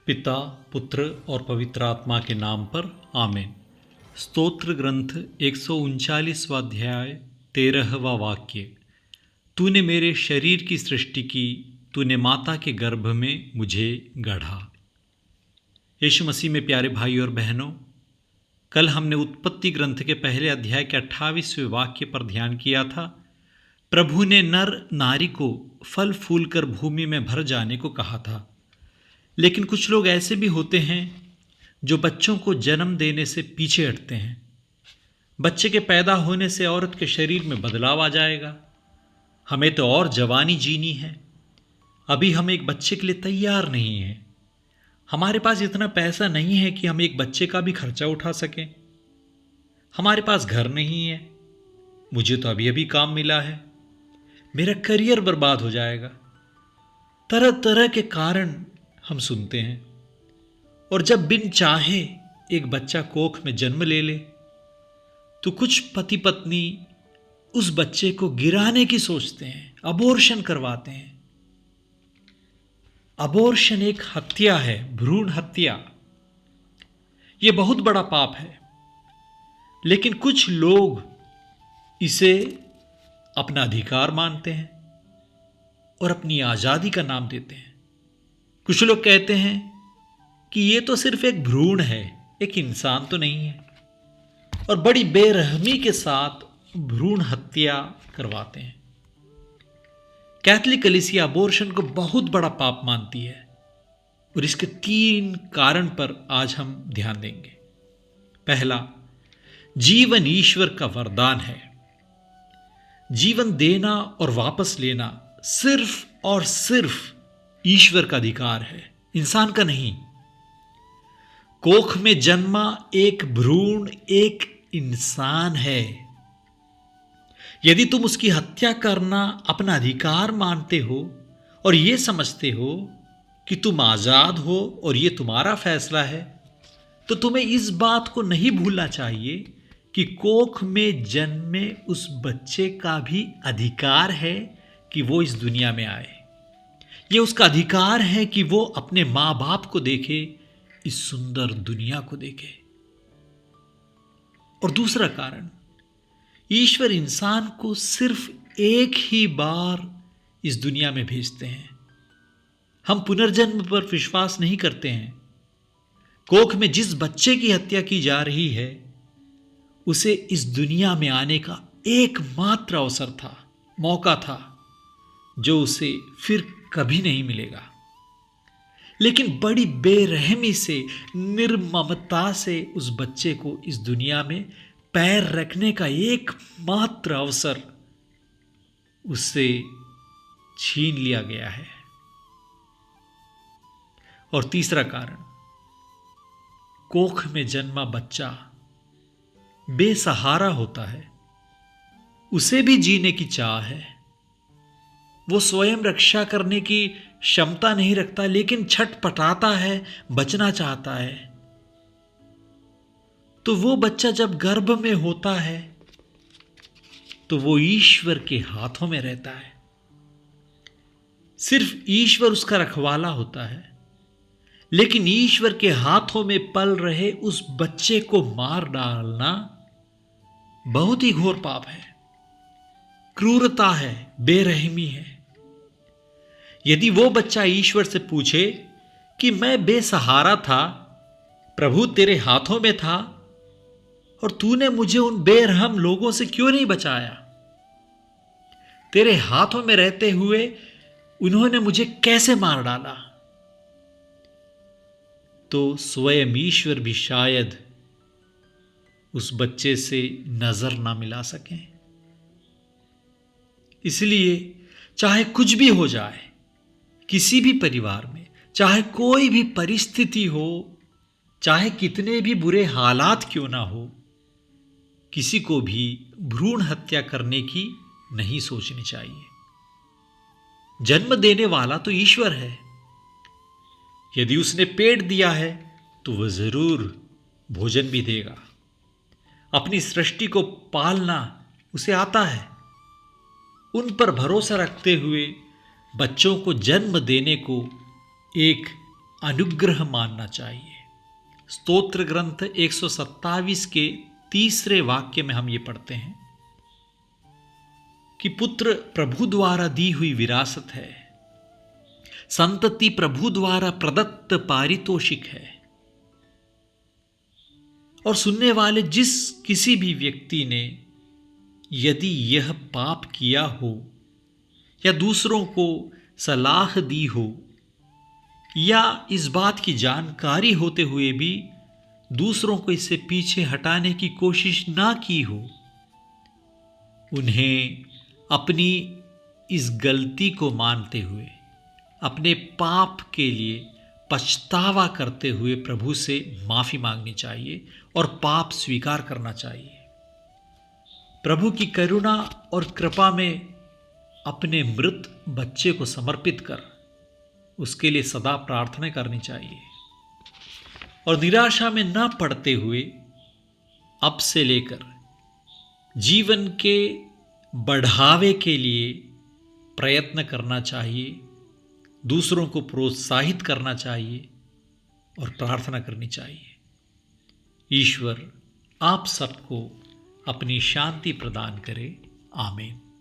पिता, पुत्र और पवित्र आत्मा के नाम पर आमीन। स्तोत्र ग्रंथ 139वां अध्याय 13वां वाक्य। तूने मेरे शरीर की सृष्टि की, तूने माता के गर्भ में मुझे गढ़ा। यीशु मसीह में प्यारे भाई और बहनों, कल हमने उत्पत्ति ग्रंथ के पहले अध्याय के 28वें वाक्य पर ध्यान किया था। प्रभु ने नर नारी को फल फूल कर भूमि में भर जाने को कहा था, लेकिन कुछ लोग ऐसे भी होते हैं जो बच्चों को जन्म देने से पीछे हटते हैं। बच्चे के पैदा होने से औरत के शरीर में बदलाव आ जाएगा। हमें तो और जवानी जीनी है, अभी हम एक बच्चे के लिए तैयार नहीं हैं। हमारे पास इतना पैसा नहीं है कि हम एक बच्चे का भी खर्चा उठा सकें। हमारे पास घर नहीं है, मुझे तो अभी अभी काम मिला है, मेरा करियर बर्बाद हो जाएगा। तरह तरह के कारण हम सुनते हैं। और जब बिन चाहे एक बच्चा कोख में जन्म ले ले तो कुछ पति पत्नी उस बच्चे को गिराने की सोचते हैं, अबॉर्शन करवाते हैं। अबॉर्शन एक हत्या है, भ्रूण हत्या। यह बहुत बड़ा पाप है, लेकिन कुछ लोग इसे अपना अधिकार मानते हैं और अपनी आजादी का नाम देते हैं। कुछ लोग कहते हैं कि ये तो सिर्फ एक भ्रूण है, एक इंसान तो नहीं है, और बड़ी बेरहमी के साथ भ्रूण हत्या करवाते हैं। कैथोलिक कलीसिया अबॉर्शन को बहुत बड़ा पाप मानती है और इसके 3 कारण पर आज हम ध्यान देंगे। पहला, जीवन ईश्वर का वरदान है। जीवन देना और वापस लेना सिर्फ और सिर्फ ईश्वर का अधिकार है, इंसान का नहीं। कोख में जन्मा एक भ्रूण एक इंसान है। यदि तुम उसकी हत्या करना अपना अधिकार मानते हो और यह समझते हो कि तुम आजाद हो और यह तुम्हारा फैसला है, तो तुम्हें इस बात को नहीं भूलना चाहिए कि कोख में जन्मे उस बच्चे का भी अधिकार है कि वो इस दुनिया में आए। ये उसका अधिकार है कि वो अपने मां बाप को देखे, इस सुंदर दुनिया को देखे। और दूसरा कारण, ईश्वर इंसान को सिर्फ एक ही बार इस दुनिया में भेजते हैं। हम पुनर्जन्म पर विश्वास नहीं करते हैं। कोख में जिस बच्चे की हत्या की जा रही है, उसे इस दुनिया में आने का एकमात्र अवसर था, मौका था, जो उसे फिर कभी नहीं मिलेगा। लेकिन बड़ी बेरहमी से, निर्ममता से उस बच्चे को इस दुनिया में पैर रखने का एकमात्र अवसर उससे छीन लिया गया है। और तीसरा कारण, कोख में जन्मा बच्चा बेसहारा होता है। उसे भी जीने की चाह है, वो स्वयं रक्षा करने की क्षमता नहीं रखता, लेकिन छटपटाता है, बचना चाहता है। तो वो बच्चा जब गर्भ में होता है तो वो ईश्वर के हाथों में रहता है। सिर्फ ईश्वर उसका रखवाला होता है, लेकिन ईश्वर के हाथों में पल रहे उस बच्चे को मार डालना बहुत ही घोर पाप है, क्रूरता है, बेरहमी है। यदि वो बच्चा ईश्वर से पूछे कि मैं बेसहारा था, प्रभु तेरे हाथों में था, और तूने मुझे उन बेरहम लोगों से क्यों नहीं बचाया? तेरे हाथों में रहते हुए उन्होंने मुझे कैसे मार डाला? तो स्वयं ईश्वर भी शायद उस बच्चे से नजर ना मिला सके। इसलिए चाहे कुछ भी हो जाए किसी भी परिवार में, चाहे कोई भी परिस्थिति हो, चाहे कितने भी बुरे हालात क्यों ना हो, किसी को भी भ्रूण हत्या करने की नहीं सोचनी चाहिए। जन्म देने वाला तो ईश्वर है। यदि उसने पेट दिया है तो वह जरूर भोजन भी देगा। अपनी सृष्टि को पालना उसे आता है। उन पर भरोसा रखते हुए बच्चों को जन्म देने को एक अनुग्रह मानना चाहिए। स्तोत्र ग्रंथ 127 के तीसरे वाक्य में हम ये पढ़ते हैं कि पुत्र प्रभु द्वारा दी हुई विरासत है, संतति प्रभु द्वारा प्रदत्त पारितोषिक है। और सुनने वाले जिस किसी भी व्यक्ति ने यदि यह पाप किया हो या दूसरों को सलाह दी हो या इस बात की जानकारी होते हुए भी दूसरों को इससे पीछे हटाने की कोशिश ना की हो, उन्हें अपनी इस गलती को मानते हुए, अपने पाप के लिए पछतावा करते हुए प्रभु से माफ़ी मांगनी चाहिए और पाप स्वीकार करना चाहिए। प्रभु की करुणा और कृपा में अपने मृत बच्चे को समर्पित कर उसके लिए सदा प्रार्थना करनी चाहिए और निराशा में न पड़ते हुए अब से लेकर जीवन के बढ़ावे के लिए प्रयत्न करना चाहिए, दूसरों को प्रोत्साहित करना चाहिए और प्रार्थना करनी चाहिए। ईश्वर आप सबको अपनी शांति प्रदान करे। आमीन।